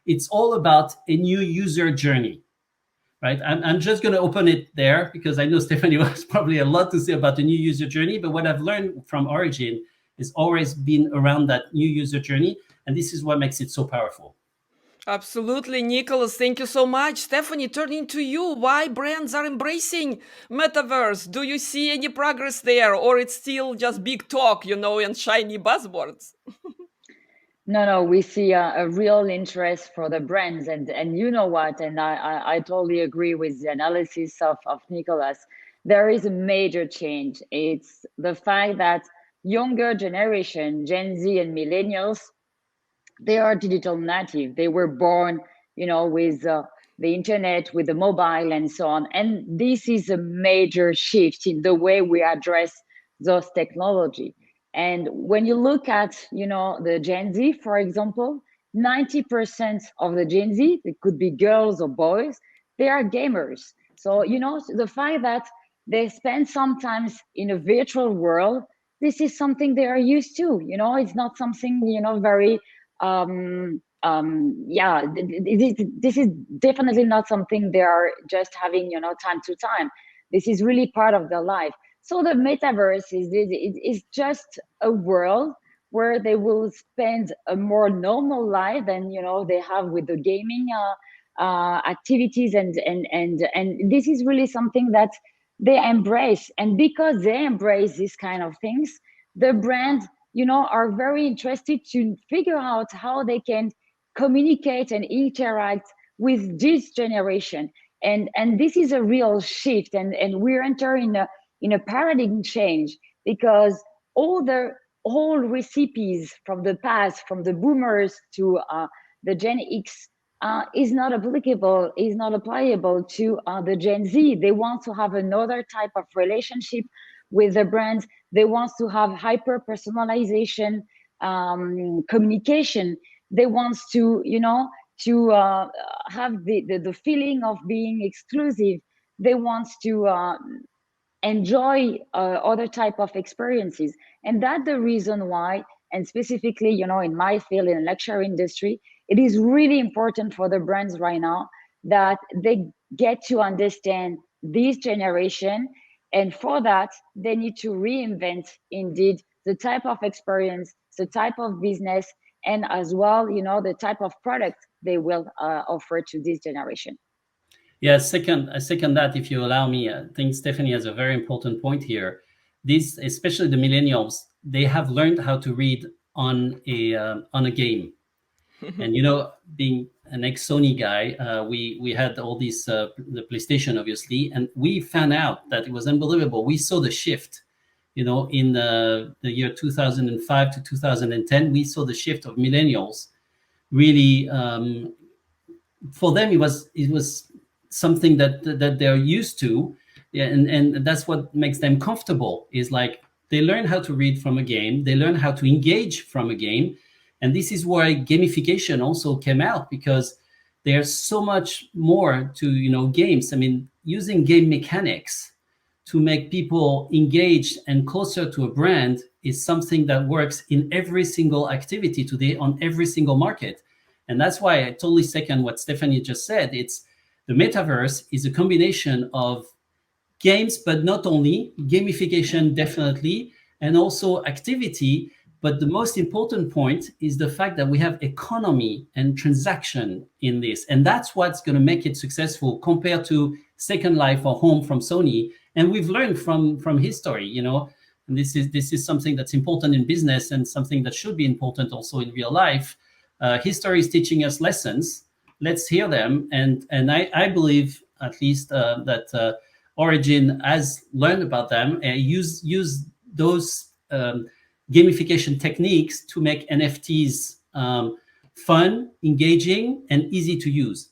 it's all about a new user journey, right? I'm just going to open it there because I know Stephanie has probably a lot to say about the new user journey, but what I've learned from ORIGYN is always been around that new user journey, and this is what makes it so powerful. Absolutely, Nicolas. Thank you so much. Stephanie, turning to you, why brands are embracing Metaverse? Do you see any progress there, or it's still just big talk, and shiny buzzwords? No, we see a real interest for the brands, and you know what? And I totally agree with the analysis of Nicolas. There is a major change. It's the fact that younger generation, Gen Z and millennials, they are digital native. They were born, with the internet, with the mobile, and so on. And this is a major shift in the way we address those technology. And when you look at, the Gen Z, for example, 90% of the Gen Z, it could be girls or boys, they are gamers. So, the fact that they spend sometimes in a virtual world, this is something they are used to. It's not something, very yeah, this is definitely not something they are just having, time to time. This is really part of their life. So the metaverse is just a world where they will spend a more normal life than they have with the gaming activities, and this is really something that they embrace. And because they embrace these kind of things, the brands are very interested to figure out how they can communicate and interact with this generation. And this is a real shift, and we're entering in a paradigm change, because all the old recipes from the past, from the boomers to the Gen X, is not applicable, is not applicable to the Gen Z. They want to have another type of relationship with the brands. They want to have hyper-personalization communication. They want to, have the feeling of being exclusive. They want to enjoy other type of experiences. And that's the reason why, and specifically, in my field, in the luxury industry, it is really important for the brands right now that they get to understand this generation. And for that, they need to reinvent indeed the type of experience, the type of business, and as well, the type of product they will offer to this generation. Yeah, I second that, if you allow me. I think Stephanie has a very important point here. These, especially the millennials, they have learned how to read on a game. And being an ex-Sony guy, we had all these the PlayStation, obviously, and we found out that it was unbelievable. We saw the shift, in the year 2005 to 2010. We saw the shift of millennials. Really, for them, it was something that they're used to, yeah, and that's what makes them comfortable. Is like they learn how to read from a game, they learn how to engage from a game, and this is why gamification also came out, because there's so much more to games. I mean, using game mechanics to make people engaged and closer to a brand is something that works in every single activity today on every single market. And that's why I totally second what Stephanie just said. It's the metaverse is a combination of games, but not only gamification, definitely, and also activity. But the most important point is the fact that we have economy and transaction in this. And that's what's going to make it successful compared to Second Life or Home from Sony. And we've learned from history, and this is something that's important in business and something that should be important also in real life. History is teaching us lessons. Let's hear them. And I believe at least that ORIGYN has learned about them and use those gamification techniques to make NFTs fun, engaging, and easy to use.